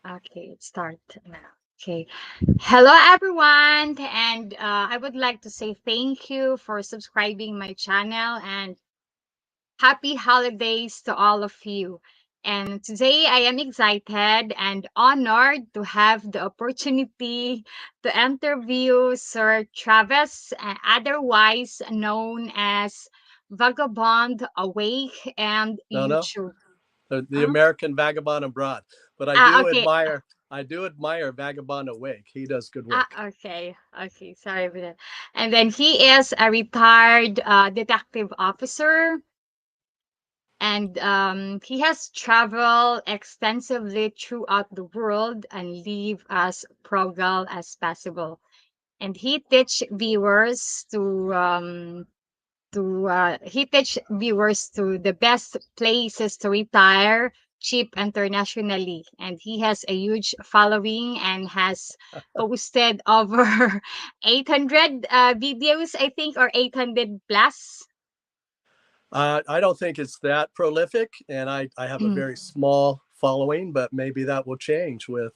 Okay, start now. Okay. Hello, everyone. And I would like to say thank you for subscribing my channel and happy holidays to all of you. And today I am excited and honored to have the opportunity to interview Sir Travis, otherwise known as Vagabond Awake and No, no, YouTube. the Huh? American Vagabond abroad. But Okay. I do admire Vagabond awake. He does good Ah, work. okay. Okay. Sorry about that. And then he is a retired detective officer, and he has traveled extensively throughout the world and live as frugal as possible. And he teach viewers to the best places to retire cheap internationally, and he has a huge following and has posted over 800 videos, I think, or 800 plus. I don't think it's that prolific, and I have a Mm. very small following, but maybe that will change with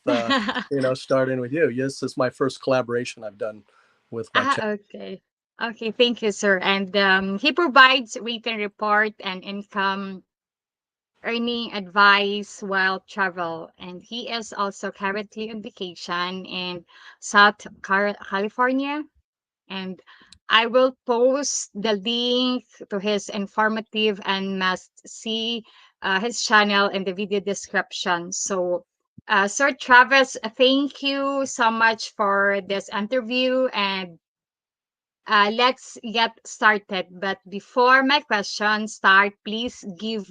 starting with you. Yes, this is my first collaboration I've done with my channel. Okay. Okay, thank you, sir. And he provides written report and income earning advice while travel, and he is also currently on vacation in California. And I will post the link to his informative and must see his channel in the video description. So Sir Travis, thank you so much for this interview, and let's get started. But before my questions start, please give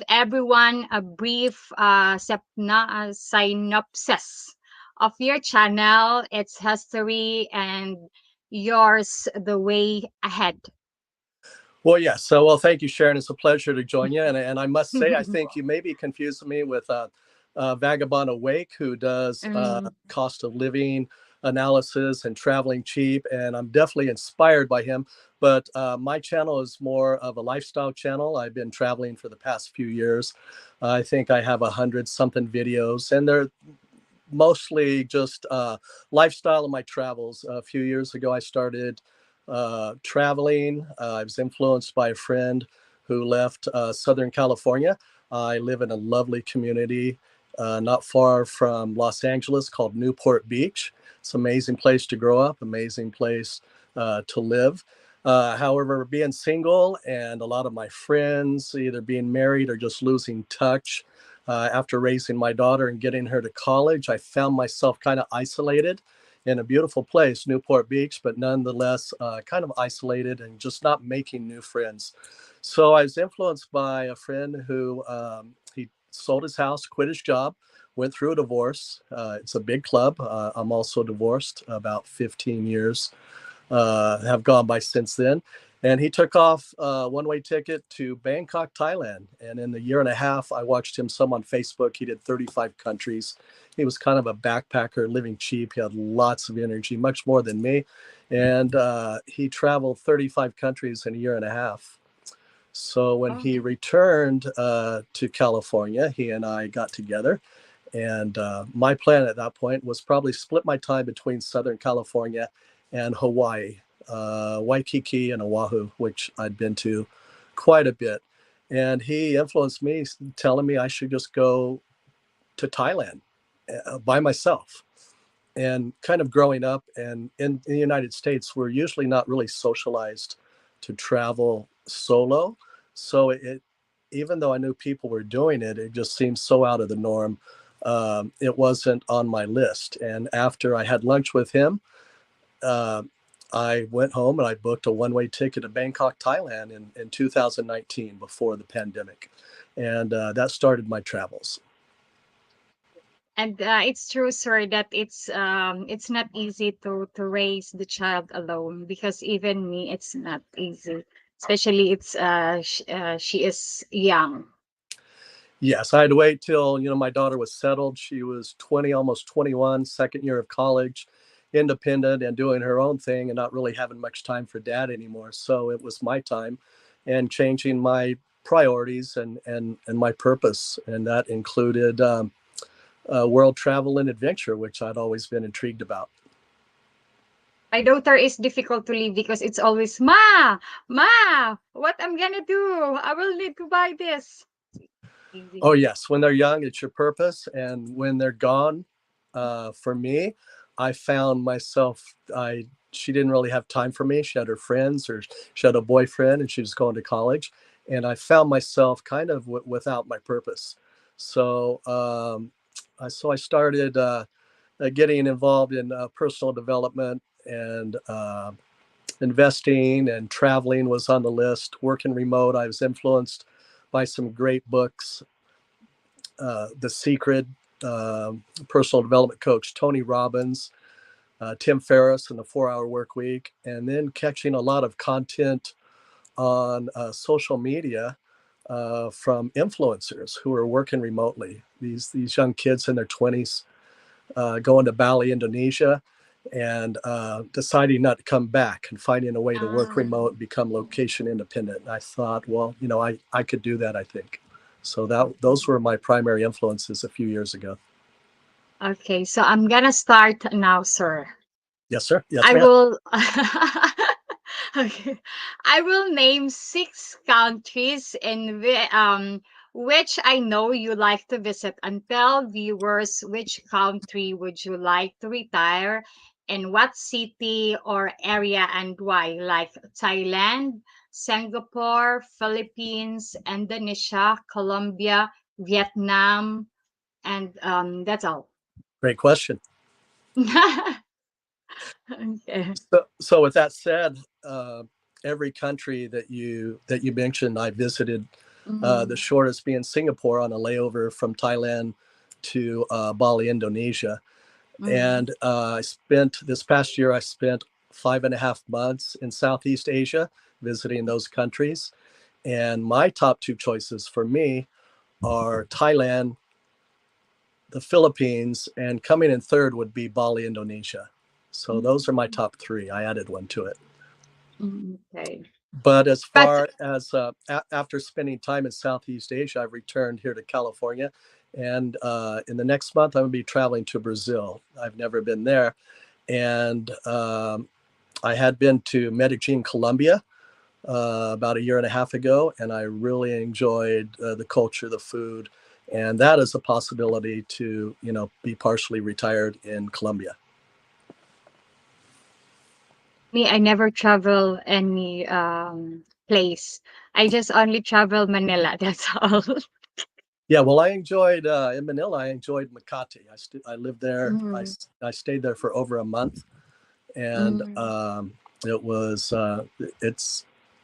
everyone a brief synopsis of your channel, its history, and yours the way ahead. Well, yes. Well, thank you, Sharon. It's a pleasure to join you. And I must say, I think you may be confusing me with Vagabond Awake, who does Mm, cost of living analysis and traveling cheap. And I'm definitely inspired by him. But my channel is more of a lifestyle channel. I've been traveling for the past few years. I think I have 100 something videos, and they're mostly just lifestyle of my travels. A few years ago, I started traveling. I was influenced by a friend who left Southern California. I live in a lovely community not far from Los Angeles called Newport Beach. It's an amazing place to grow up, amazing place to live. However, being single and a lot of my friends either being married or just losing touch after raising my daughter and getting her to college, I found myself kind of isolated in a beautiful place, Newport Beach, but nonetheless kind of isolated and just not making new friends. So I was influenced by a friend who he sold his house, quit his job, went through a divorce. It's a big club. I'm also divorced about 15 years have gone by since then. And he took off a one-way ticket to Bangkok, Thailand. And in the year and a half, I watched him some on Facebook. He did 35 countries. He was kind of a backpacker, living cheap. He had lots of energy, much more than me. And he traveled 35 countries in a year and a half. So when oh, he returned to California, he and I got together. And my plan at that point was probably split my time between Southern California and Hawaii, Waikiki and Oahu, which I'd been to quite a bit. And he influenced me, telling me I should just go to Thailand by myself. And kind of growing up and in the United States, we're usually not really socialized to travel solo. So even though I knew people were doing it, it just seemed so out of the norm. It wasn't on my list. And after I had lunch with him, uh, I went home and I booked a one-way ticket to Bangkok, Thailand in 2019 before the pandemic. And that started my travels. and it's true, sir, that it's not easy to raise the child alone, because even me, it's not easy, especially she is young. Yes, I had to wait till, my daughter was settled. She was 20, almost 21, second year of college, independent and doing her own thing and not really having much time for dad anymore. So it was my time and changing my priorities and my purpose, and that included world travel and adventure, which I'd always been intrigued about. My daughter is difficult to leave because it's always, Ma, what I'm gonna do? I will need to buy this. Easy. Oh yes, when they're young, it's your purpose, and when they're gone, for me, I found myself. I She didn't really have time for me. She had her friends, or she had a boyfriend, and she was going to college, and I found myself kind of without my purpose. So, I started getting involved in personal development and investing, and traveling was on the list. Working remote, I was influenced by some great books, The Secret, personal development coach Tony Robbins, Tim Ferriss, and the 4 Hour Work Week, and then catching a lot of content on social media from influencers who are working remotely. These young kids in their 20s going to Bali, Indonesia, and deciding not to come back and finding a way to work Ah, remote and become location independent. And I thought, well, I could do that, I think. So those were my primary influences a few years ago. okay, so I'm gonna start now, sir. Yes, sir. Yes, I ma'am. will okay. I will name six countries in which I know you like to visit, and tell viewers which country would you like to retire, and what city or area and why, like Thailand, Singapore, Philippines, Indonesia, Colombia, Vietnam, and that's all. Great question. Okay. So with that said, every country that you mentioned, I visited. The Mm, shortest being Singapore on a layover from Thailand to Bali, Indonesia. mm. And I spent this past year, I spent 5.5 months in Southeast Asia visiting those countries. And my top two choices for me are Thailand, the Philippines, and coming in third would be Bali, Indonesia. So those are my Mm, top three. I added one to it. okay. But as But far as after spending time in Southeast Asia, I've returned here to California. And in the next month, I'm going to be traveling to Brazil. I've never been there. And I had been to Medellin, Colombia, about a year and a half ago, and I really enjoyed the culture, the food, and that is a possibility to be partially retired in Colombia. me, I never travel any place. I just only travel Manila. That's all. Yeah, well, I enjoyed in Manila. I enjoyed Makati. I lived there. Mm, I stayed there for over a month, and mm. it was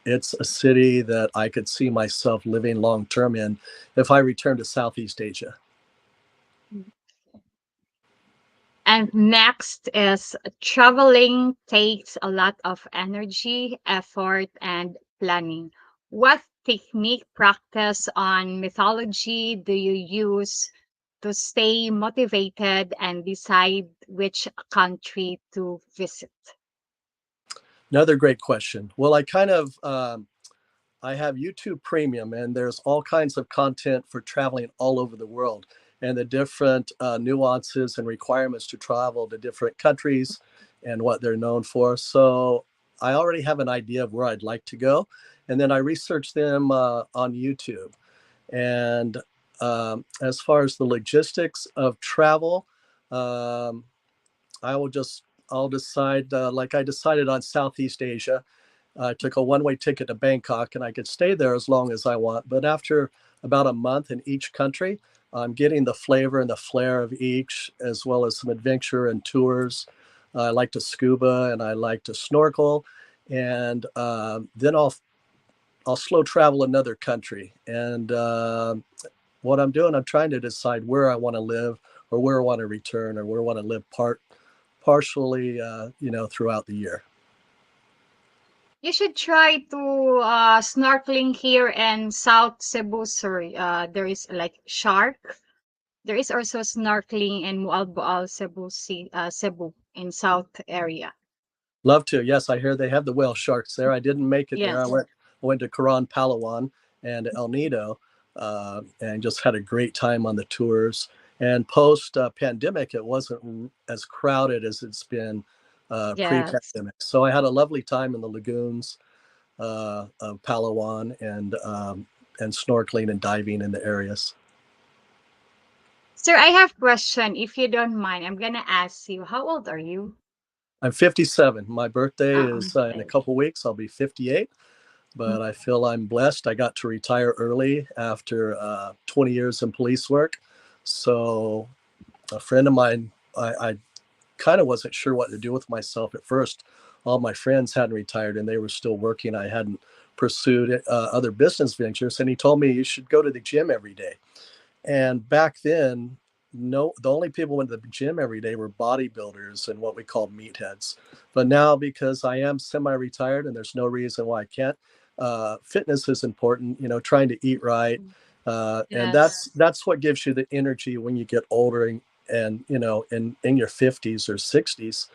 it's a city that I could see myself living long term in if I return to Southeast Asia. And next is traveling takes a lot of energy, effort, and planning. What technique, practice, on mythology do you use to stay motivated and decide which country to visit? Another great question. Well, I have YouTube Premium, and there's all kinds of content for traveling all over the world, and the different nuances and requirements to travel to different countries and what they're known for. So I already have an idea of where I'd like to go, and then I research them on YouTube. And as far as the logistics of travel, um, I will just I'll decide like I decided on Southeast Asia. I took a one-way ticket to Bangkok, and I could stay there as long as I want. But after about a month in each country, I'm getting the flavor and the flair of each, as well as some adventure and tours. I like to scuba and I like to snorkel, and then I'll slow travel another country. And what I'm doing, I'm trying to decide where I want to live, or where I want to return, or where I want to live partially, throughout the year. You should try to snorkeling here in South Cebu, sir. There is like shark. There is also snorkeling in Mualboal, Cebu in South area. Love to. Yes, I hear they have the whale sharks there. I didn't make it there. I Yes. went to Karan Palawan, and El Nido, and just had a great time on the tours. And post pandemic, it wasn't as crowded as it's been Yes. pre-pandemic. So I had a lovely time in the lagoons of Palawan, and snorkeling and diving in the areas. Sir, I have question. If you don't mind, I'm gonna ask you, how old are you? I'm 57. My birthday is in a Okay. couple weeks. I'll be 58, but I feel I'm blessed. I got to retire early after 20 years in police work. So a friend of mine, I kind of wasn't sure what to do with myself at first. All my friends hadn't retired and they were still working. I hadn't pursued other business ventures. And he told me you should go to the gym every day. And back then, no, the only people who went to the gym every day were bodybuilders and what we called meatheads. But now, because I am semi-retired and there's no reason why I can't, fitness is important. Trying to eat right, and Yes. that's what gives you the energy when you get older, and in your 50s or 60s,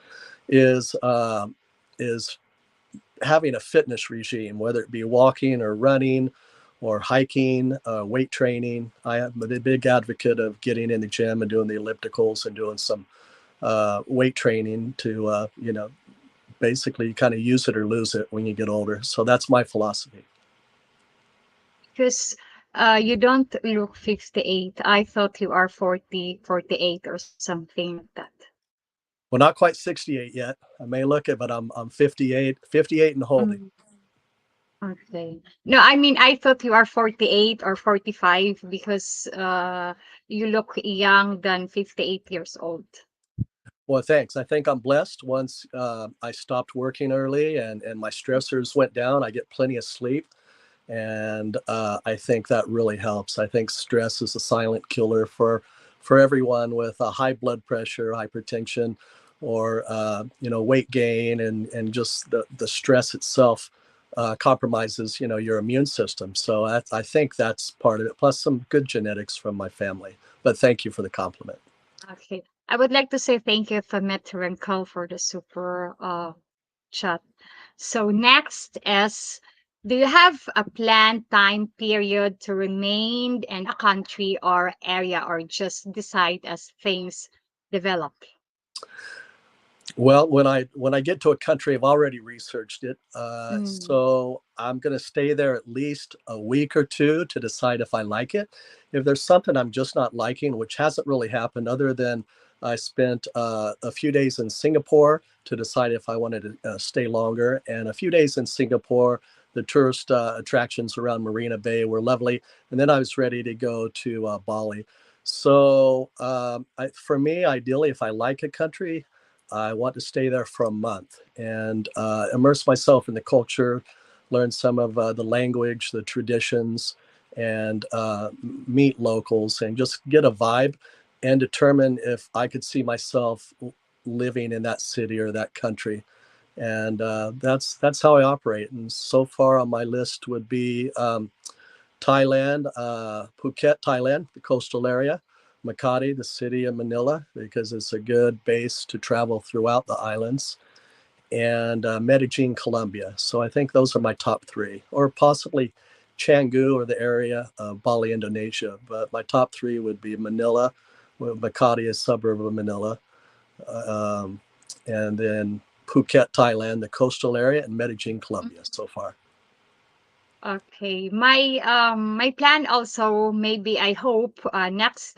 is having a fitness regime, whether it be walking or running or hiking, weight training. I am a big advocate of getting in the gym and doing the ellipticals and doing some weight training to, basically kind of use it or lose it when you get older. So that's my philosophy. Because you don't look 58. I thought you are 40, 48 or something like that. Well, not quite 68 yet. I may look it, but I'm 58 and holding. Mm, okay. No, I mean, I thought you are 48 or 45 because you look young than 58 years old. Well, thanks. I think I'm blessed. Once I stopped working early and my stressors went down, I get plenty of sleep. And I think that really helps. I think stress is a silent killer for everyone with a high blood pressure, hypertension, or weight gain, and just the stress itself compromises your immune system. So I think that's part of it. Plus some good genetics from my family. But thank you for the compliment. Okay. I would like to say thank you for Metro for the super chat. So next is, do you have a planned time period to remain in a country or area, or just decide as things develop? Well, when I get to a country, I've already researched it, Mm, so I'm going to stay there at least a week or two to decide if I like it. If there's something I'm just not liking, which hasn't really happened, other than I spent a few days in Singapore to decide if I wanted to stay longer, and a few days in Singapore. The tourist attractions around Marina Bay were lovely, and then I was ready to go to Bali. So for me, ideally, if I like a country, I want to stay there for a month and immerse myself in the culture, learn some of the language, the traditions, and meet locals and just get a vibe and determine if I could see myself living in that city or that country. And that's how I operate. And so far on my list would be Thailand, Phuket, Thailand, the coastal area, Makati, the city of Manila, because it's a good base to travel throughout the islands, and Medellin, Colombia. So I think those are my top three, or possibly Canggu or the area of Bali, Indonesia. But my top three would be Manila, Makati, a suburb of Manila, um, and then Phuket, Thailand, the coastal area, and Medellin, Colombia so far. okay. My plan also, maybe I hope next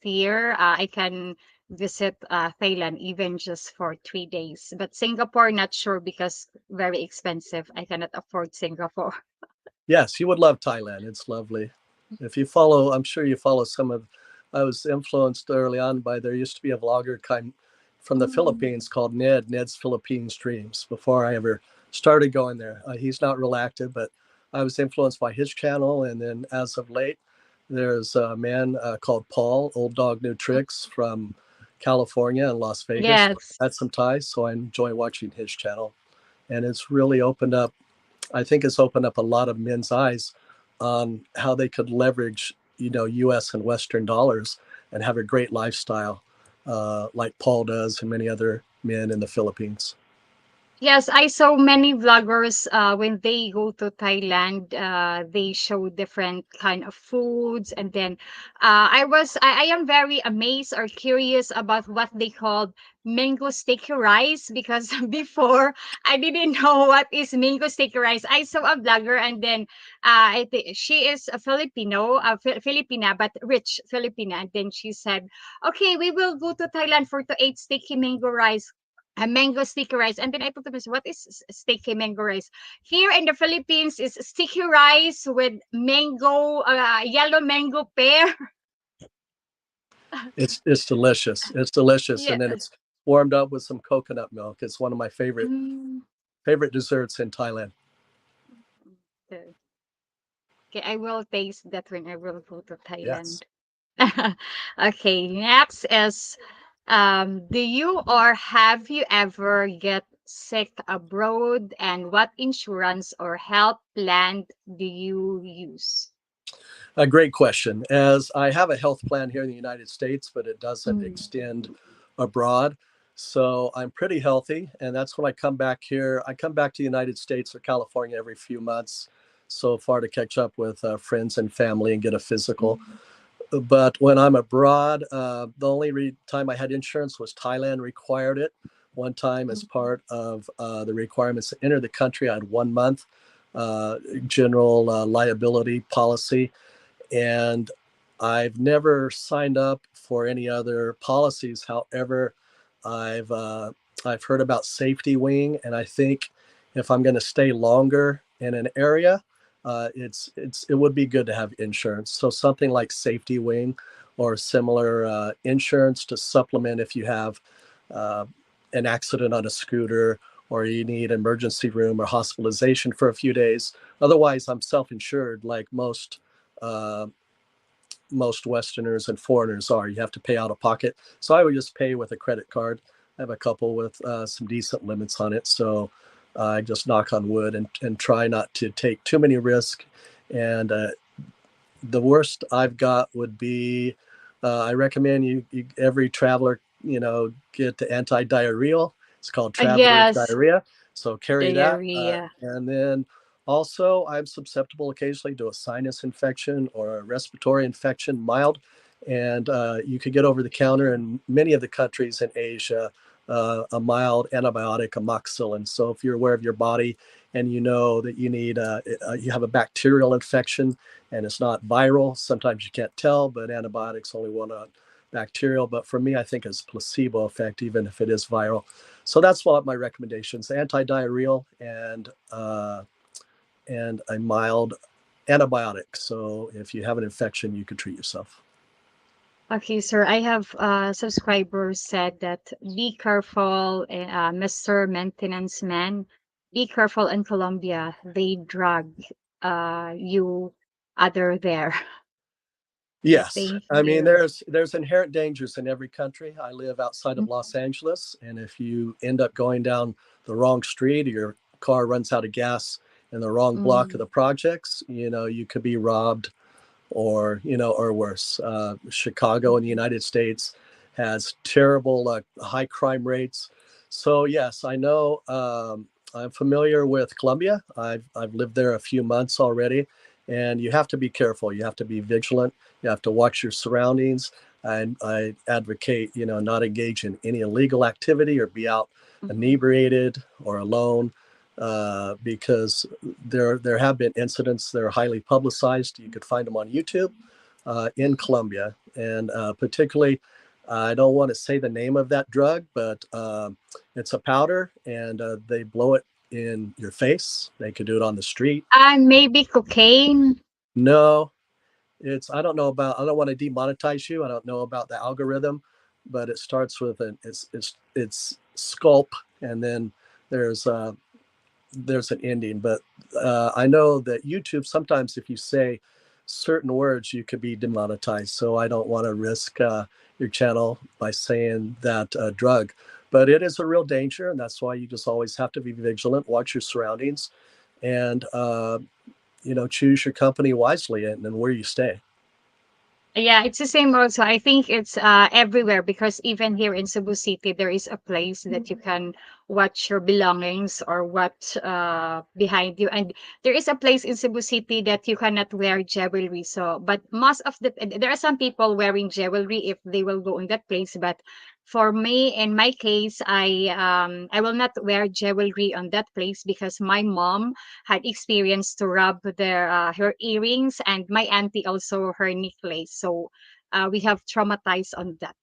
year I can visit Thailand even just for 3 days. But Singapore, not sure because very expensive. I cannot afford Singapore. Yes, you would love Thailand. It's lovely. If you follow, I'm sure you follow some of. I was influenced early on by, there used to be a vlogger from the Mm. Philippines called Ned's Philippine Streams. Before I ever started going there, he's not real active, but I was influenced by his channel. And then as of late, there's a man called Paul, Old Dog New Tricks, from California and Las Vegas. Yes. Had some ties, so I enjoy watching his channel, and it's really opened up, I think it's opened up a lot of men's eyes on how they could leverage, U.S. and Western dollars and have a great lifestyle, like Paul does and many other men in the Philippines. Yes, I saw many vloggers when they go to Thailand, they show different kind of foods, and then I am very amazed or curious about what they called mango sticky rice, because before I didn't know what is mango sticky rice. I saw a vlogger, and then she is a Filipino, Filipina, but rich Filipina, and then she said, "Okay, we will go to Thailand for to eat sticky mango rice." A mango sticky rice. And then I told them, what is sticky mango rice? Here in the Philippines is sticky rice with mango, yellow mango pear. It's delicious. It's delicious, Yeah. and then it's warmed up with some coconut milk. It's one of my Mm. favorite desserts in Thailand. Okay, I will taste that when I will go to Yes. Thailand. Okay, next is, do you or have you ever get sick abroad, and what insurance or health plan do you use? A great question. As I have a health plan here in the United States, but it doesn't Mm. extend abroad. So I'm pretty healthy. And that's when I come back here. I come back to the United States or California every few months so far to catch up with friends and family and get a physical. Mm. But when I'm abroad, the only time I had insurance was Thailand required it. One time, as Mhm. part of the requirements to enter the country, I had 1 month general liability policy, and I've never signed up for any other policies. However, I've uh, I've heard about Safety Wing, and I think if I'm going to stay longer in an area, it would be good to have insurance. So something like Safety Wing or similar insurance to supplement if you have uh, an accident on a scooter or you need emergency room or hospitalization for a few days. Otherwise, I'm self-insured like uh, most Westerners and foreigners are. You have to pay out of pocket. So I would just pay with a credit card. I have a couple with some decent limits on it. So I just knock on wood and try not to take too many risks. And the worst I've got would be I recommend every traveler, get the anti-diarrheal. It's called traveler's Yes, diarrhea. So carry that. diarrhea. And then also, I'm susceptible occasionally to a sinus infection or a respiratory infection, mild. And you could get over the counter in many of the countries in Asia a mild antibiotic, amoxicillin. So if you're aware of your body and you know that you have a bacterial infection, and it's not viral. Sometimes you can't tell, but antibiotics only one on bacterial. But for me, I think it's placebo effect, even if it is viral. So that's what my recommendations: anti-diarrheal and a mild antibiotic. So if you have an infection, you could treat yourself. Okay, sir. I have subscribers said that be careful, Mr. Maintenance Man. Be careful in Colombia. They drug you other there. Okay, Yes, thank I mean you. there's inherent dangers in every country. I live outside of Los Angeles, and if you end up going down the wrong street or your car runs out of gas in the wrong block of Mm-hmm. the projects, you could be robbed or worse. Chicago in the United States has terrible high crime rates. So yes, I know. I'm familiar with Colombia. I've lived there a few months already, and you have to be careful. You have to be vigilant. You have to watch your surroundings. And I advocate, not engage in any illegal activity or be out Mm-hmm. inebriated or alone, because there have been incidents that are highly publicized. You could find them on YouTube in Colombia, and particularly, I don't want to say the name of that drug, but it's a powder, and they blow it in your face. They could do it on the street. And maybe cocaine. No, I don't know about. I don't want to demonetize you. I don't know about the algorithm, but it starts with it's sculpt, and then there's there's an ending. But I know that YouTube, sometimes if you say certain words, you could be demonetized. So I don't want to risk your channel by saying that drug. But it is a real danger, and that's why you just always have to be vigilant, watch your surroundings, and choose your company wisely and where you stay. Yeah, it's the same also. I think it's everywhere because even here in Cebu City, there is a place that you can watch your belongings or what behind you. And there is a place in Cebu City that you cannot wear jewelry. So, but most of the there are some people wearing jewelry if they will go in that place. But for me, in my case, I will not wear jewelry on that place because my mom had experience to rub their her earrings and my auntie also her necklace. So we have traumatized on that.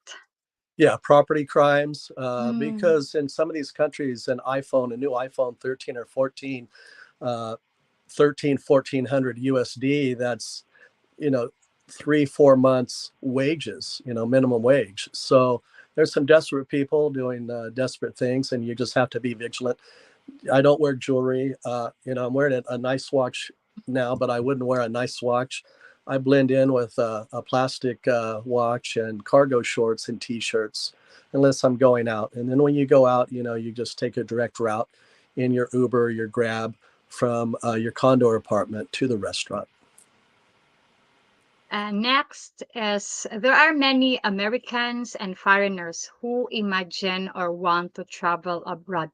Yeah, property crimes, Mm. because in some of these countries, a new iPhone 13 or 14, uh, 13, 1400 USD, that's, you know, 3, 4 months wages, minimum wage. So there's some desperate people doing desperate things, and you just have to be vigilant. I don't wear jewelry. I'm wearing a nice watch now, but I wouldn't wear a nice watch. I blend in with a plastic watch and cargo shorts and t-shirts, unless I'm going out. And then when you go out, you just take a direct route in your Uber, your Grab from your condo or apartment to the restaurant. Next is there are many Americans and foreigners who imagine or want to travel abroad,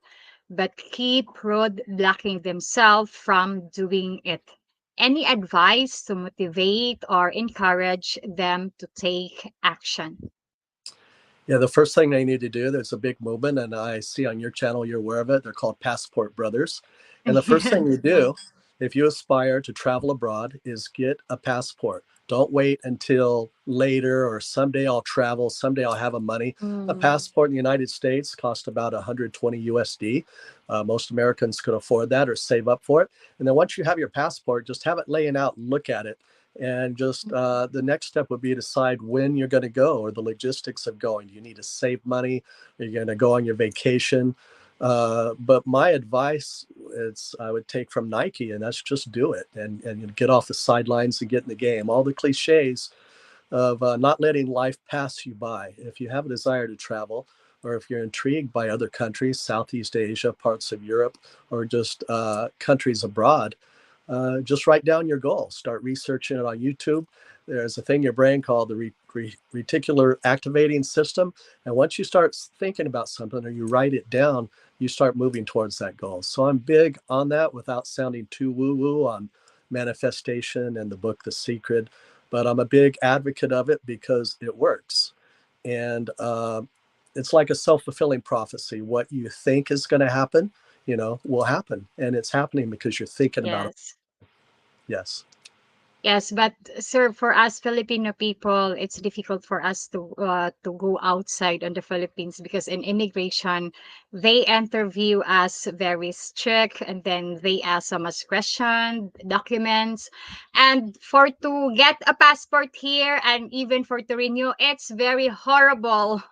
but keep road blocking themselves from doing it. Any advice to motivate or encourage them to take action? Yeah, the first thing they need to do, there's a big movement, and I see on your channel you're aware of it. They're called Passport Brothers. And the first thing you Yes. do, if you aspire to travel abroad, is get a passport. Don't wait until later or someday I'll travel, someday I'll have a money. A Mm. passport in the United States costs about 120 USD. Most Americans could afford that or save up for it. And then once you have your passport, just have it laying out, look at it, and just the next step would be to decide when you're going to go or the logistics of going. Do you need to save money? Are you going to go on your vacation? But my advice is I would take from Nike, and that's just do it and get off the sidelines and get in the game. All the cliches of not letting life pass you by. If you have a desire to travel, or if you're intrigued by other countries, Southeast Asia, parts of Europe, or just countries abroad, just write down your goal. Start researching it on YouTube. There's a thing in your brain called the reticular activating system. And once you start thinking about something or you write it down, you start moving towards that goal. So I'm big on that without sounding too woo woo on manifestation and the book, The Secret. But I'm a big advocate of it because it works. And it's like a self fulfilling prophecy. What you think is going to happen, will happen. And it's happening because you're thinking about it. Yes. Yes. Yes, but sir, for us Filipino people, it's difficult for us to go outside on the Philippines because in immigration, they interview us very strict and then they ask us question, documents, and for to get a passport here and even for to renew, it's very horrible.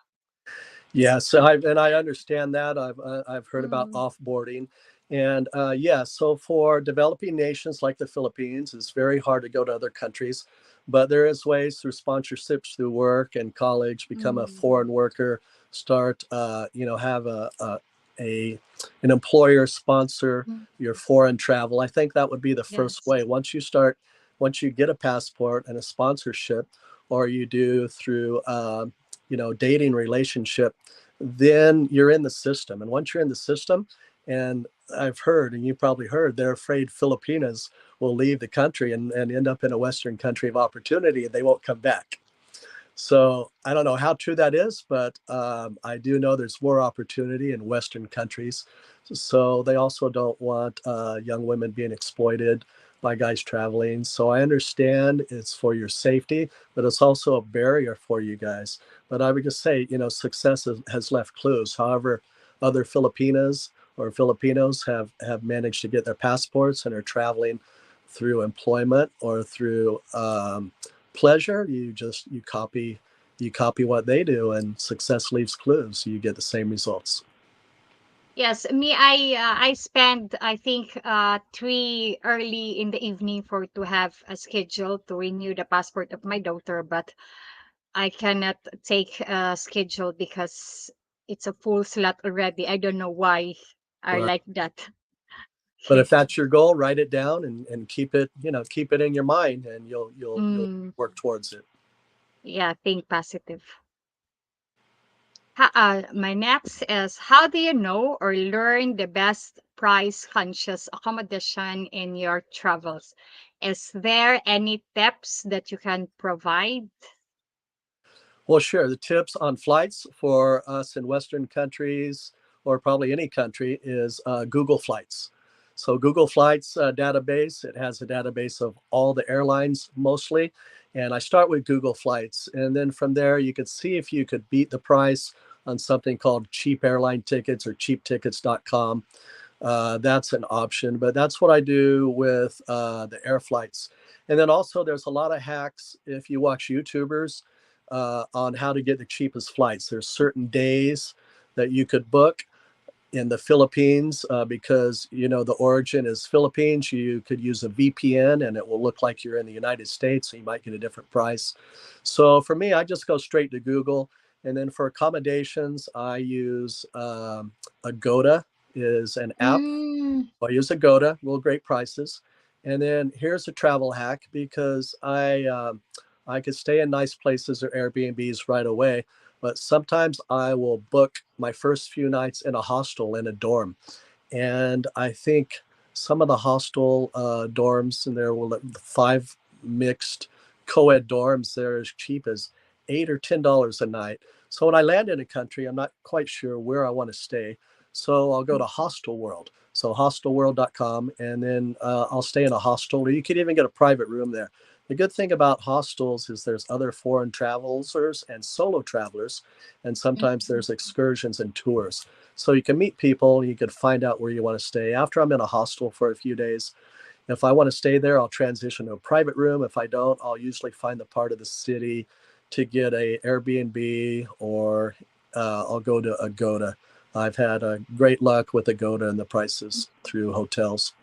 Yes, and I understand that. I've heard about Mm, offboarding, and yeah. So for developing nations like the Philippines, it's very hard to go to other countries, but there is ways through sponsorships, through work and college, become a mm, foreign worker, start have a an employer sponsor mm. your foreign travel. I think that would be the first Yes. way. Once you get a passport and a sponsorship, or you do through dating relationship, then you're in the system. And once you're in the system, and I've heard, and you probably heard, they're afraid Filipinas will leave the country and end up in a Western country of opportunity and they won't come back. So I don't know how true that is, but I do know there's more opportunity in Western countries. So they also don't want young women being exploited by guys traveling. So I understand it's for your safety, but it's also a barrier for you guys. But I would just say, success has left clues. However, other Filipinas or Filipinos have managed to get their passports and are traveling through employment or through pleasure. You copy what they do, and success leaves clues. You get the same results. Yes, me, I spend I think 3 early in the evening for to have a schedule to renew the passport of my daughter, but I cannot take a schedule because it's a full slot already. I don't know why I Right. like that. But if Okay. that's your goal, write it down and keep it in your mind, and you'll Mm. work towards it. Yeah, think positive. My next is, how do you know or learn the best price conscious accommodation in your travels? Is there any tips that you can provide? Well, sure. The tips on flights for us in Western countries, or probably any country, is Google Flights. So Google Flights database, it has a database of all the airlines mostly. And I start with Google Flights. And then from there, you could see if you could beat the price on something called cheap airline tickets or cheaptickets.com. That's an option, but that's what I do with the air flights. And then also, there's a lot of hacks if you watch YouTubers on how to get the cheapest flights. There's certain days that you could book in the Philippines because the origin is Philippines. You could use a VPN and it will look like you're in the United States, so you might get a different price. So for me, I just go straight to Google, and then for accommodations, I use Agoda is an app. Mm, I use Agoda, real great prices. And then here's a travel hack because I could stay in nice places or Airbnbs right away, but sometimes I will book my first few nights in a hostel in a dorm. And I think some of the hostel dorms, and there were 5 mixed co-ed dorms, they're as cheap as $8 or $10 a night. So when I land in a country, I'm not quite sure where I want to stay. So I'll go to Hostel World. So hostelworld.com, and then I'll stay in a hostel, or you could even get a private room there. The good thing about hostels is there's other foreign travelers and solo travelers, and sometimes there's excursions and tours. So you can meet people, you can find out where you want to stay. After I'm in a hostel for a few days, if I want to stay there, I'll transition to a private room. If I don't, I'll usually find the part of the city to get a Airbnb, or I'll go to Agoda. I've had great luck with Agoda and the prices through hotels.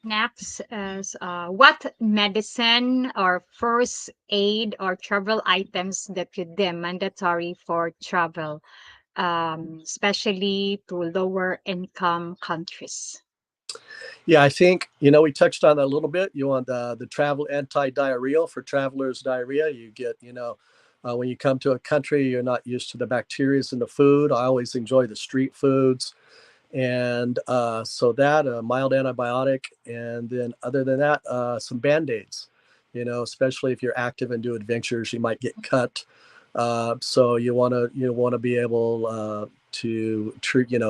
next is, what medicine or first aid or travel items that you deem mandatory for travel, especially to lower income countries? Yeah, I think, we touched on that a little bit. You want the travel anti-diarrheal for travelers' diarrhea. You get, when you come to a country, you're not used to the bacteria in the food. I always enjoy the street foods. And so that, a mild antibiotic. And then other than that, some Band-Aids, especially if you're active and do adventures, you might get cut. So you want to be able to treat,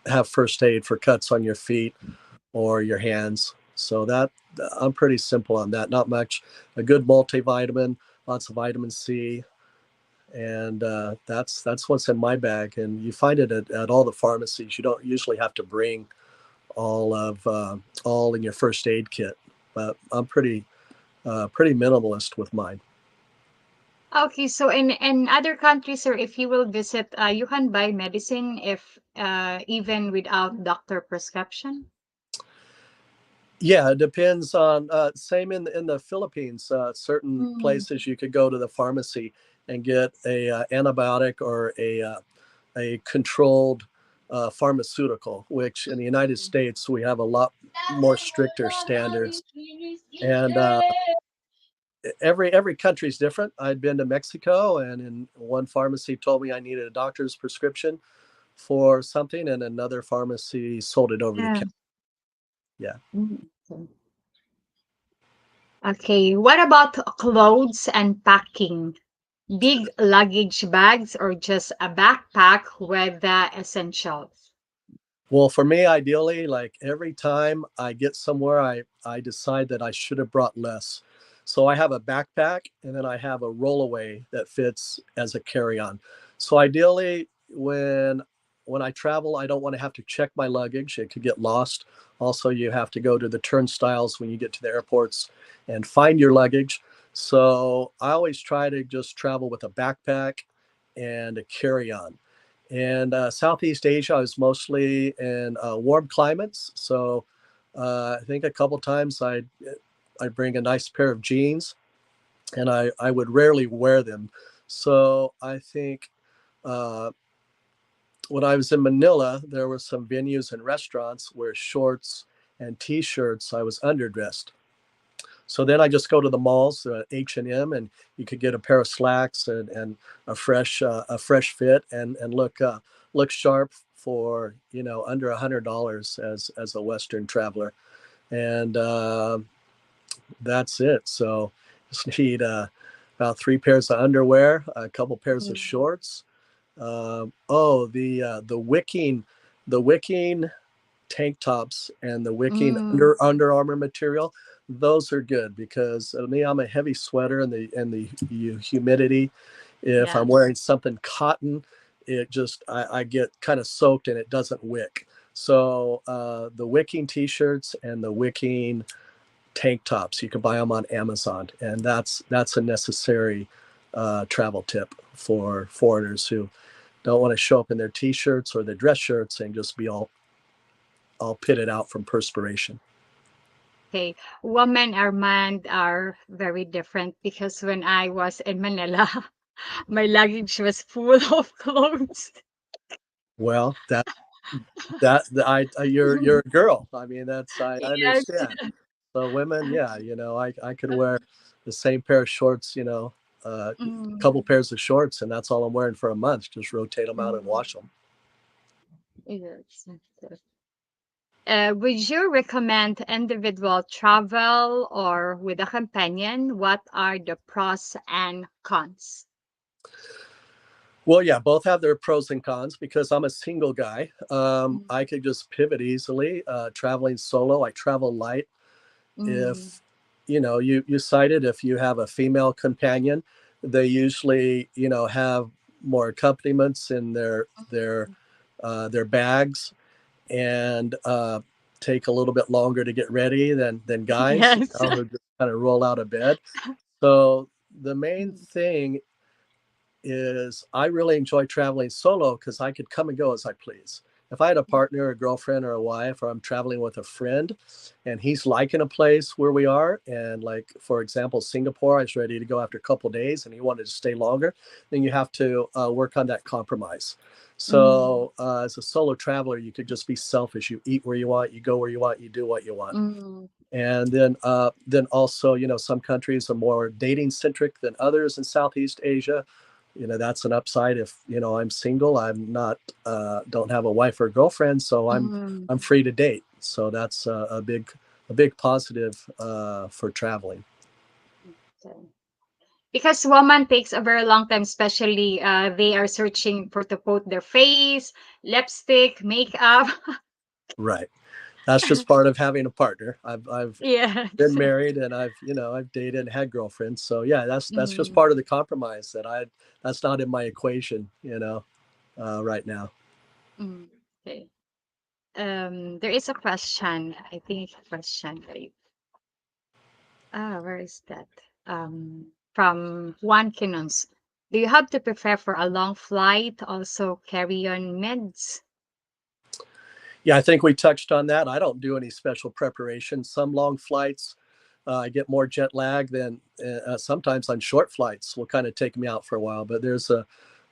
have first aid for cuts on your feet or your hands. So that, I'm pretty simple on that. Not much. A good multivitamin, lots of vitamin C, and that's what's in my bag. And you find it at all the pharmacies. You don't usually have to bring all in your first aid kit, but I'm pretty minimalist with mine. Okay, so in other countries, or if you will visit, you can buy medicine if even without doctor prescription. Yeah, it depends on same in the Philippines. Certain Mm, places you could go to the pharmacy and get a antibiotic or a controlled pharmaceutical, which in the United States we have a lot more stricter standards. And every country is different. I'd been to Mexico, and in one pharmacy told me I needed a doctor's prescription for something, and another pharmacy sold it over the yeah. counter. Yeah. Mm, okay, what about clothes and packing? Big luggage bags or just a backpack with the essentials? Well, for me, ideally, like every time I get somewhere, I decide that I should have brought less. So I have a backpack, and then I have a rollaway that fits as a carry-on. So ideally, when I travel, I don't want to have to check my luggage. It could get lost. Also, you have to go to the turnstiles when you get to the airports and find your luggage. So I always try to just travel with a backpack and a carry-on. And Southeast Asia, I was mostly in warm climates. So I think a couple times I bring a nice pair of jeans, and I would rarely wear them. So I think uh, when I was in Manila, there were some venues and restaurants where shorts and t-shirts, I was underdressed. So then I just go to the malls, H&M, and you could get a pair of slacks and a fresh fit and look sharp for under $100 as a Western traveler, and that's it. So just need about 3 pairs of underwear, a couple pairs of Mm. shorts. The wicking tank tops and the wicking Mm. Under Armour material, those are good because me, I'm a heavy sweater, and the humidity. If I'm Yes. wearing something cotton, it just I get kind of soaked and it doesn't wick. So the wicking t-shirts and the wicking tank tops, you can buy them on Amazon, and that's a necessary travel tip for foreigners who don't want to show up in their t-shirts or their dress shirts and just be all pitted out from perspiration. Okay. Women or men are very different because when I was in Manila, my luggage was full of clothes. Well, you're a girl. I mean, I Yes. understand. So women, yeah, I could wear the same pair of shorts, a couple Mm, pairs of shorts, and that's all I'm wearing for a month. Just rotate them out and mm, wash them. yes. Would you recommend individual travel or with a companion? What are the pros and cons? Well, yeah, both have their pros and cons. Because I'm a single guy, Mm, I could just pivot easily. Traveling solo, I travel light. mm, If you cited, if you have a female companion, they usually have more accompaniments in their bags, and take a little bit longer to get ready than guys, yes. who just kind of roll out of bed. So the main Mm, thing is I really enjoy traveling solo because I could come and go as I please. If I had a partner, a girlfriend, or a wife, or I'm traveling with a friend and he's liking a place where we are, and like, for example, Singapore, I was ready to go after a couple of days and he wanted to stay longer, then you have to work on that compromise. mm, So as a solo traveler, you could just be selfish. You eat where you want, you go where you want, you do what you want. mm, And then also, some countries are more dating centric than others in Southeast Asia. That's an upside. If I'm single, I'm not don't have a wife or girlfriend, so i'm mm. i'm free to date. So that's a big positive for traveling. Okay. Because woman takes a very long time, especially they are searching for to put their face, lipstick, makeup. Right. That's just part of having a partner. I've been Yes. married, and I've dated and had girlfriends. So yeah, that's just Mm, part of the compromise that's not in my equation, right now. mm, okay. There is a question. I think it's a question. Right? Where is that? From Juan Kinons. Do you have to prepare for a long flight? Also carry on meds? Yeah, I think we touched on that. I don't do any special preparation. Some long flights, I get more jet lag than sometimes on short flights will kind of take me out for a while. But there's a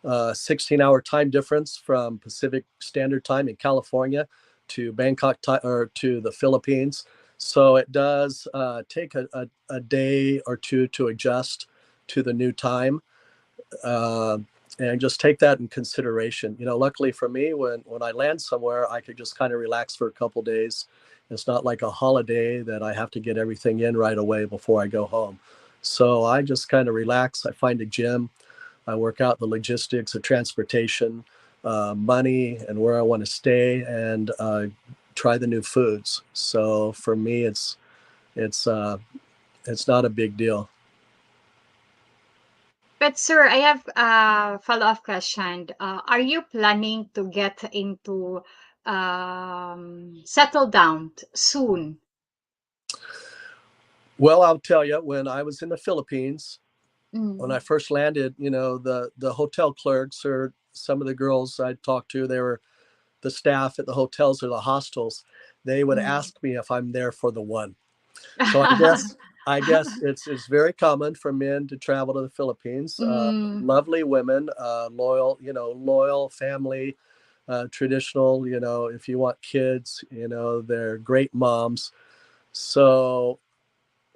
16-hour time difference from Pacific Standard Time in California to Bangkok or to the Philippines. So it does take a day or two to adjust to the new time, uh, and just take that in consideration. Luckily for me, when I land somewhere, I could just kind of relax for a couple days. It's not like a holiday that I have to get everything in right away before I go home. So I just kind of relax. I find a gym. I work out the logistics of transportation, money, and where I want to stay, and try the new foods. So for me, it's uh, it's not a big deal. But sir, I have a follow-up question. Are you planning to get into settle down soon? Well, I'll tell you, when I was in the Philippines, when I Mm, first landed, the hotel clerks, or some of the girls I talked to, they were the staff at the hotels or the hostels. They would mm. ask me if I'm there for the one. So I guess it's very common for men to travel to the Philippines. Mm, Lovely women, loyal family, traditional. If you want kids, they're great moms. So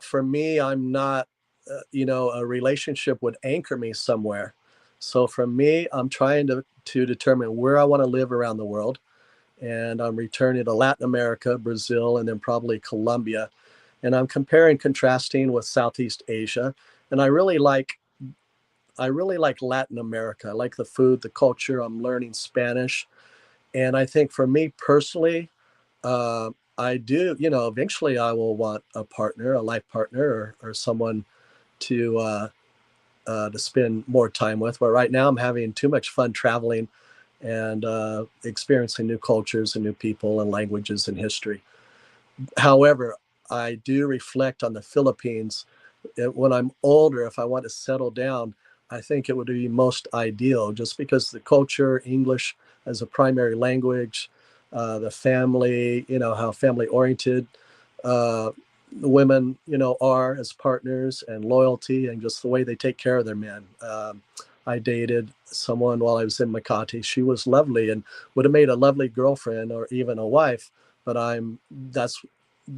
for me, I'm not, a relationship would anchor me somewhere. So for me, I'm trying to determine where I want to live around the world. And I'm returning to Latin America, Brazil, and then probably Colombia. And I'm comparing, contrasting with Southeast Asia. And I really like Latin America. I like the food, the culture. I'm learning Spanish. And I think for me personally, uh, I do, eventually I will want a partner, a life partner, or someone to to spend more time with. But right now I'm having too much fun traveling and experiencing new cultures and new people and languages and history. However, I do reflect on the Philippines. When I'm older, if I want to settle down, I think it would be most ideal just because the culture, English as a primary language, the family, how family oriented uh, women, are as partners, and loyalty, and just the way they take care of their men. I dated someone while I was in Makati. She was lovely and would have made a lovely girlfriend or even a wife, but that's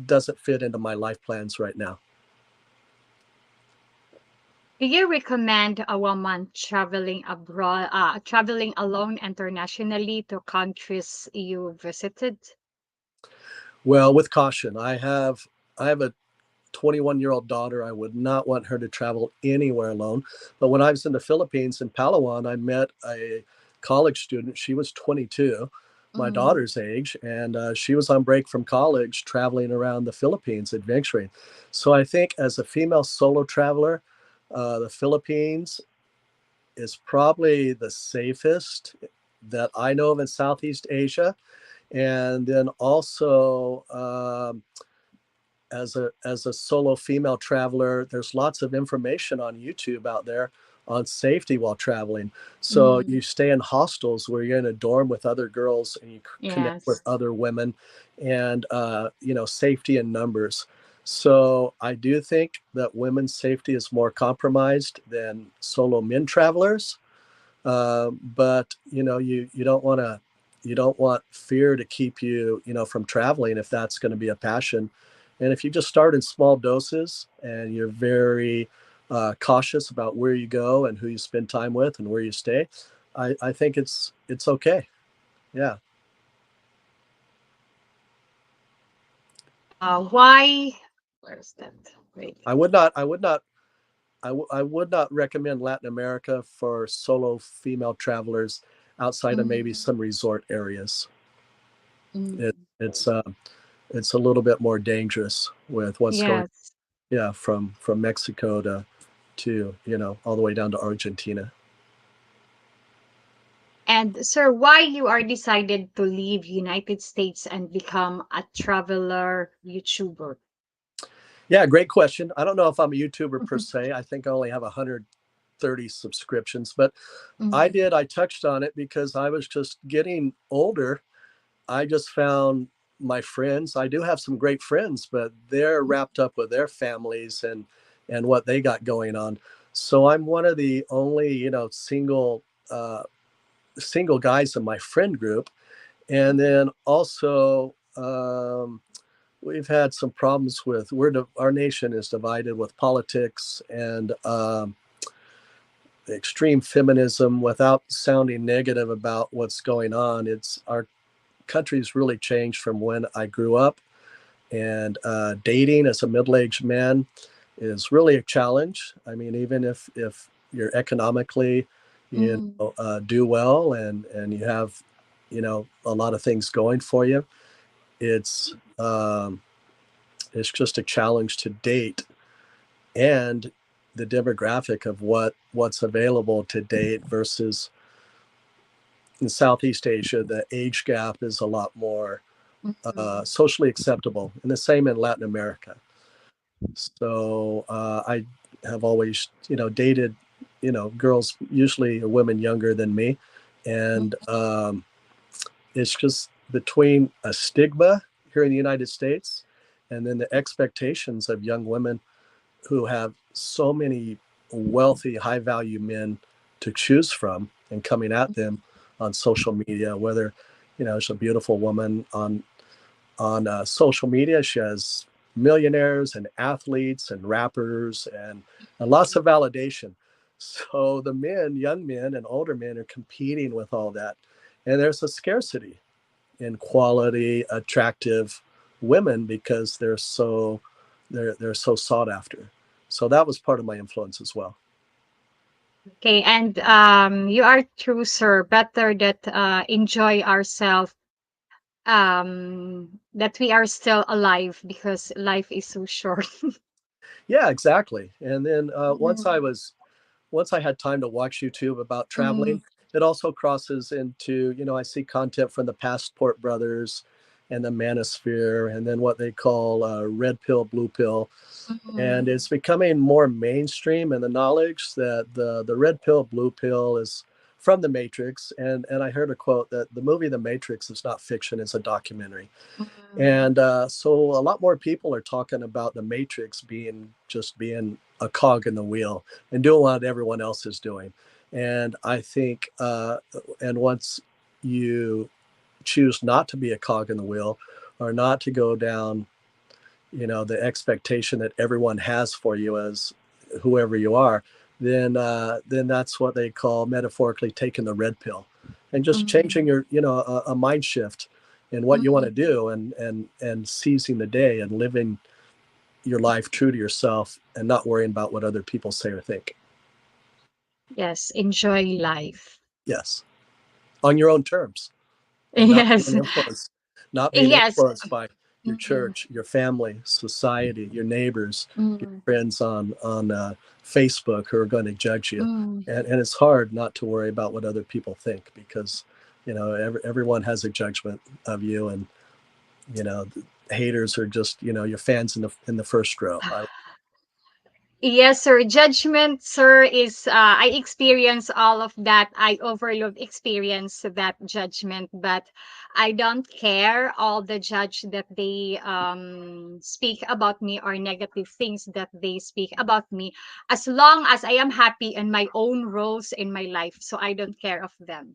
doesn't fit into my life plans right now. Do you recommend a woman traveling abroad, traveling alone internationally to countries you visited? Well, with caution, I have a 21-year-old daughter. I would not want her to travel anywhere alone. But when I was in the Philippines in Palawan, I met a college student. She was 22, my Mm, daughter's age, and she was on break from college, traveling around the Philippines, adventuring. So I think as a female solo traveler, the Philippines is probably the safest that I know of in Southeast Asia. And then also, as a solo female traveler, there's lots of information on YouTube out there on safety while traveling. So mm, you stay in hostels where you're in a dorm with other girls and you connect with yes. other women, and safety in numbers. So I do think that women's safety is more compromised than solo men travelers. But you don't want fear to keep you, from traveling if that's going to be a passion. And if you just start in small doses and you're very cautious about where you go and who you spend time with and where you stay, I think it's okay. Yeah. Why? Where's that? Wait. I would not recommend Latin America for solo female travelers outside of maybe Mm, some resort areas. It, mm, it's it's a little bit more dangerous with what's going, yes. yeah, from Mexico to all the way down to Argentina. And sir, why you are decided to leave United States and become a traveler YouTuber? Yeah, great question. I don't know if I'm a YouTuber per se. I think I only have 130 subscriptions, but Mm, I touched on it because I was just getting older. I just found my friends. I do have some great friends, but they're wrapped up with their families and what they got going on. So I'm one of the only, single guys in my friend group. And then also, we've had some problems with our nation is divided with politics and extreme feminism. Without sounding negative about what's going on, it's our country's really changed from when I grew up. And dating as a middle-aged man is really a challenge. I mean, even if you're economically, mm, do well, and you have, a lot of things going for you, it's um, it's just a challenge to date. And the demographic of what's available to date versus in Southeast Asia, the age gap is a lot more mm, socially acceptable, and the same in Latin America. So I have always, dated, girls, usually women younger than me, mm, and it's just between a stigma here in the United States, and then the expectations of young women who have so many wealthy, high value men to choose from, and coming at them on social media. Whether, it's a beautiful woman on social media, she has millionaires and athletes and rappers and lots of validation. So the men, young men and older men, are competing with all that. And there's a scarcity in quality, attractive women because they're so sought after. So that was part of my influence as well. Okay, and you are true, sir. Better that enjoy ourselves, that we are still alive because life is so short. Yeah, exactly. And then Mm, once I had time to watch YouTube about mm, traveling, it also crosses into, I see content from the Passport Brothers and the Manosphere, and then what they call red pill, blue pill. And mm, it's becoming more mainstream in the knowledge that the red pill, blue pill is from the Matrix. And I heard a quote that the movie The Matrix is not fiction, it's a documentary. mm. And so a lot more people are talking about the Matrix being a cog in the wheel and doing what everyone else is doing. And I think, and once you choose not to be a cog in the wheel, or not to go down, the expectation that everyone has for you as whoever you are, then that's what they call metaphorically taking the red pill, and just changing Mm, your, a mind shift in what you want to mm. do, and seizing the day and living your life true to yourself and not worrying about what other people say or think. Yes, enjoy life. Yes, on your own terms, and not Yes, being influenced, not being yes. influenced by your Mm, church, your family, society, your neighbors, your mm, friends on Facebook who are going to judge you. mm. And it's hard not to worry about what other people think, because everyone has a judgment of you, and haters are just your fans in the first row. Yes, sir. Judgment, sir, is I experience all of that. I overlook experience that judgment, but I don't care all the judge that they speak about me or negative things that they speak about me, as long as I am happy in my own roles in my life. So I don't care of them.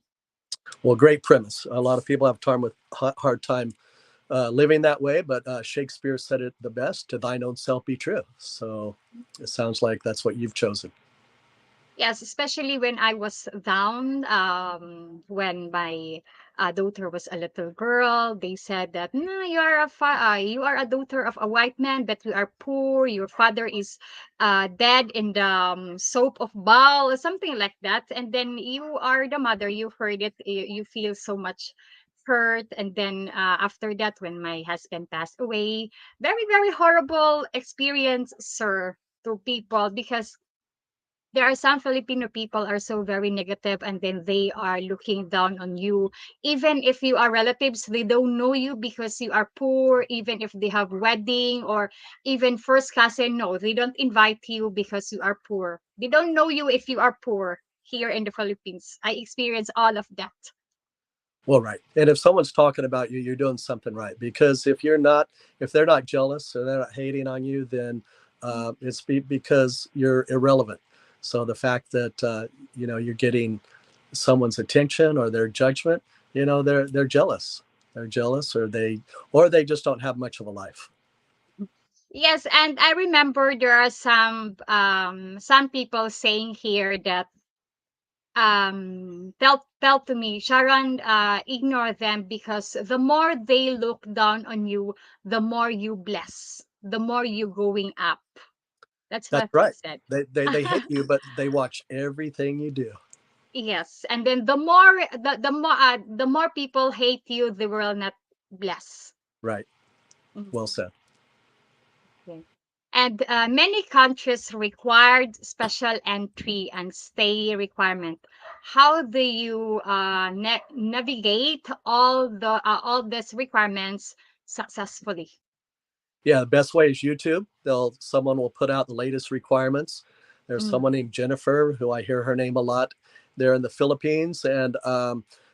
Well, great premise. A lot of people have time with hard time living that way, but Shakespeare said it the best: "To thine own self be true." So it sounds like that's what you've chosen. Yes, especially when I was down, when my daughter was a little girl, they said that, no, you are a daughter of a white man, but we are poor. Your father is dead in the soap of Baal, or something like that. And then you are the mother. You heard it. You feel so much hurt. And then after that, when my husband passed away, very, very horrible experience, sir, to people, because there are some Filipino people are so very negative, and then they are looking down on you. Even if you are relatives, they don't know you because you are poor. Even if they have wedding or even first cousin, no, they don't invite you because you are poor. They don't know you if you are poor here in the Philippines. I experience all of that. Well, right. And if someone's talking about you, you're doing something right. Because if they're not jealous or they're not hating on you, then because you're irrelevant. So the fact that you're getting someone's attention or their judgment, they're jealous. They're jealous, or they just don't have much of a life. Yes, and I remember there are some people saying here that tell to me, Sharon, ignore them because the more they look down on you, the more you bless, the more you going up. That's That's what they right. said. They hate you, but they watch everything you do. Yes, and then the more people hate you, they will not bless. Right. Well Mhm. said. Okay. And many countries required special entry and stay requirement. How do you navigate all these requirements successfully? Yeah, the best way is YouTube. Someone will put out the latest requirements. There's Mm, someone named Jennifer, who I hear her name a lot. They're in the Philippines, and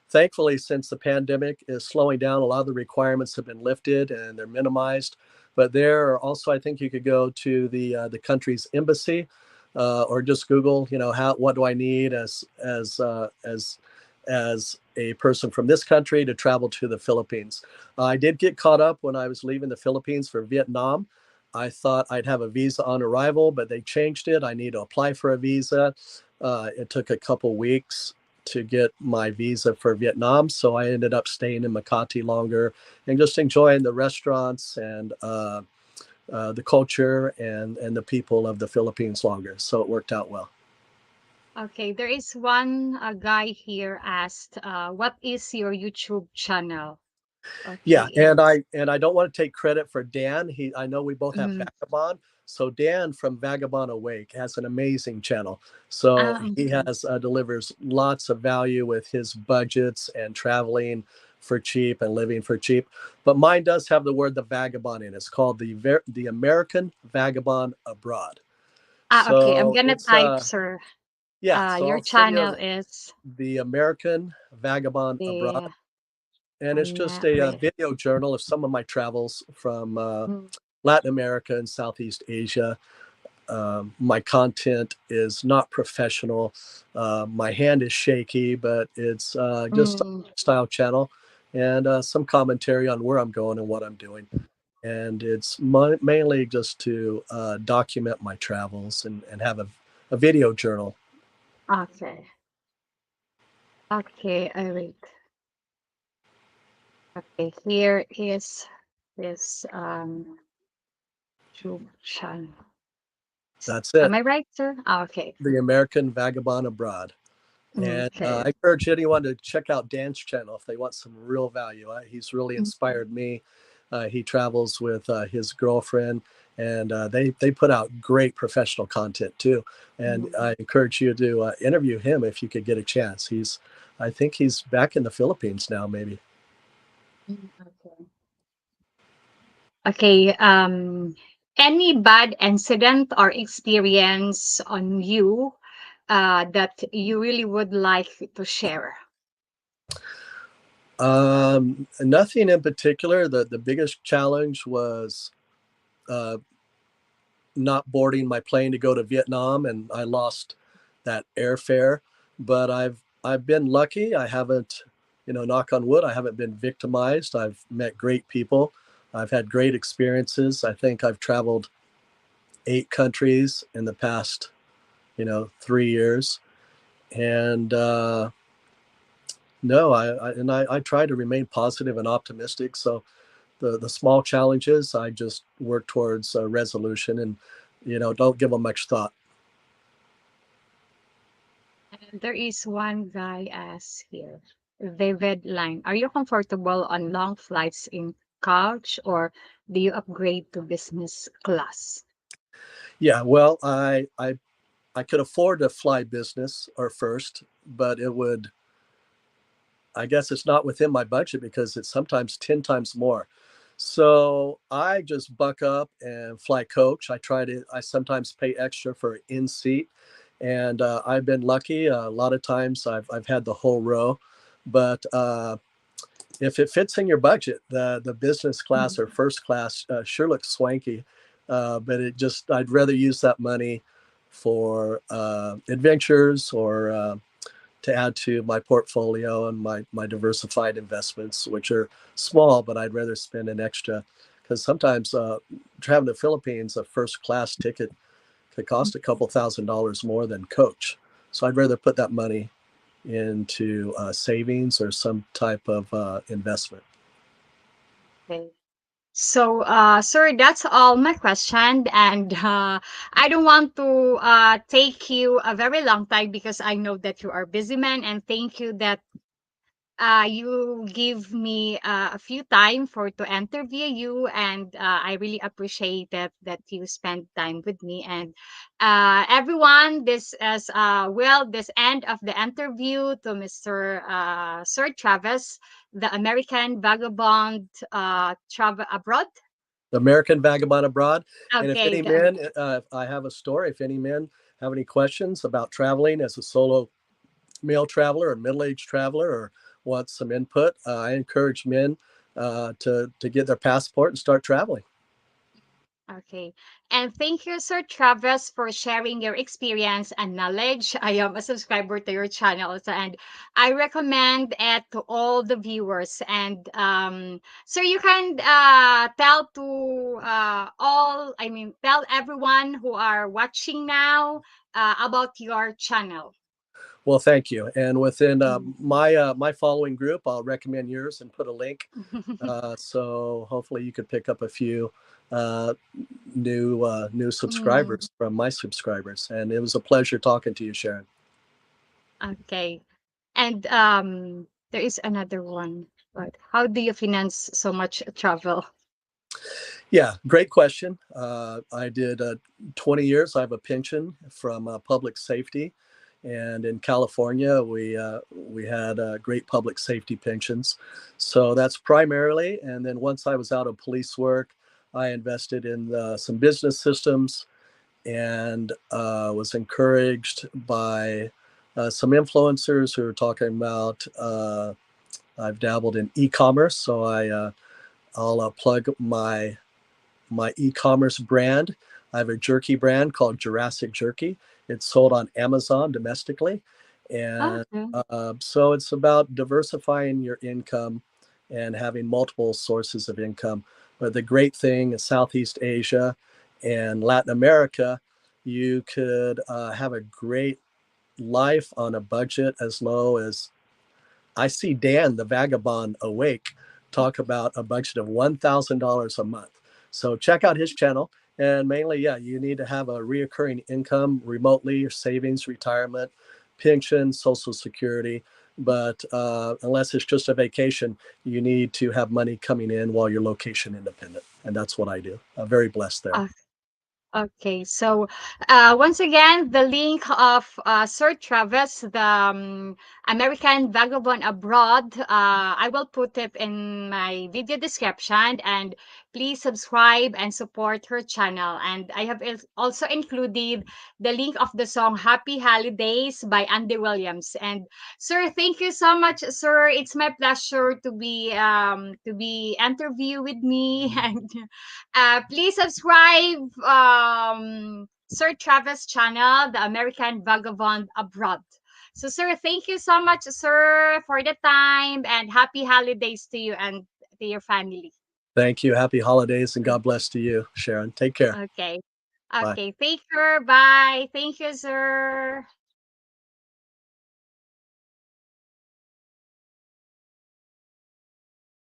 thankfully, since the pandemic is slowing down, a lot of the requirements have been lifted and they're minimized. But there are also, I think you could go to the country's embassy, or just Google, what do I need as a person from this country to travel to the Philippines. I did get caught up when I was leaving the Philippines for Vietnam. I thought I'd have a visa on arrival, but they changed it. I need to apply for a visa. It took a couple weeks to get my visa for Vietnam, so I ended up staying in Makati longer and just enjoying the restaurants and the culture and the people of the Philippines longer. So it worked out well. Okay, there is one guy here asked, what is your YouTube channel? Yeah, Okay, and it's I don't want to take credit for Dan. I know we both have mm, Vagabond. So Dan from Vagabond Awake has an amazing channel. So he okay. has delivers lots of value with his budgets and traveling for cheap and living for cheap. But mine does have the word the vagabond in it. It's called the American Vagabond Abroad. Okay, I'm So gonna it's type, sir. yeah. So Your I'll send channel you is the American Vagabond Abroad, the and it's just a American. video journal of some of my travels from Latin America and Southeast Asia. My content is not professional. My hand is shaky, but it's just a style channel and some commentary on where I'm going and what I'm doing. And it's mainly just to document my travels and have a video journal. Okay. Okay, I wait. Okay, here is this YouTube channel. That's it. Am I right, sir? Okay. The American Vagabond Abroad. And Okay. I encourage anyone to check out Dan's channel if they want some real value. He's really Mm, inspired me. He travels with his girlfriend, and they put out great professional content too. And mm, I encourage you to interview him if you could get a chance. I think he's back in the Philippines now, maybe. Okay. Okay. Any bad incident or experience on you that you really would like to share? Nothing in particular. The biggest challenge was uh, not boarding my plane to go to Vietnam, and I lost that airfare. But I've been lucky. I haven't, knock on wood, I haven't been victimized. I've met great people. I've had great experiences. I think I've traveled 8 countries in the past, 3 years, and no, I try to remain positive and optimistic. So the small challenges, I just work towards resolution and don't give them much thought. And there is one guy asks here, Vivid Line. Are you comfortable on long flights in couch or do you upgrade to business class? Yeah, well, I could afford to fly business or first, but it would, I guess it's not within my budget because it's sometimes 10 times more. So I just buck up and fly coach. I sometimes pay extra for in seat. And I've been lucky. A lot of times I've had the whole row. But if it fits in your budget, the business class Mhm. or first class sure looks swanky. But I'd rather use that money for adventures or to add to my portfolio and my diversified investments, which are small, but I'd rather spend an extra because sometimes traveling to the Philippines, a first class ticket could cost a couple $1,000s more than coach. So I'd rather put that money into savings or some type of investment. Okay. So, sir, that's all my question, and I don't want to take you a very long time because I know that you are busy man, and thank you that you give me a few time for to interview you, and I really appreciate that you spend time with me. And everyone, this is this end of the interview to Mr. Sir Travis, the American Vagabond travel abroad. The American Vagabond Abroad. And if Okay, any men, I have a story. If any men have any questions about traveling as a solo male traveler or middle-aged traveler or wants some input, I encourage men to get their passport and start traveling. Okay. And thank you, Sir Travis, for sharing your experience and knowledge. I am a subscriber to your channel, and I recommend it to all the viewers. And so you can tell to I mean, tell everyone who are watching now about your channel. Well, thank you. And within Mm. my following group, I'll recommend yours and put a link. So hopefully you could pick up a few uh, new Mm, subscribers from my subscribers. And it was a pleasure talking to you, Sharon. okay. And there is another one. But how do you finance so much travel? Yeah, great question. I did 20 years. I have a pension from public safety, and in California, we had great public safety pensions. So that's primarily. And then once I was out of police work, I invested in some business systems and was encouraged by some influencers who were talking about. I've dabbled in e-commerce, so I'll plug my e-commerce brand. I have a jerky brand called Jurassic Jerky. It's sold on Amazon domestically, and Okay. so it's about diversifying your income and having multiple sources of income. But the great thing is Southeast Asia and Latin America, you could have a great life on a budget as low as I see Dan, the vagabond, awake, talk about a budget of $1,000 a month. So check out his channel. And mainly, yeah, you need to have a reoccurring income remotely, your savings, retirement, pension, social security. But unless it's just a vacation, you need to have money coming in while you're location independent. And that's what I do. I'm very blessed there. Uh, Okay, so once again, the link of Sir Travis, the American Vagabond Abroad, I will put it in my video description. And please subscribe and support her channel. And I have also included the link of the song Happy Holidays by Andy Williams. And sir, thank you so much, sir. It's my pleasure to be interview with me and please subscribe Sir Travis channel, the American Vagabond Abroad. So, sir, thank you so much, sir, for the time and happy holidays to you and to your family. Thank you. Happy holidays and God bless to you, Sharon. Take care. Okay. Bye. Okay. Take care. Bye. Thank you, sir.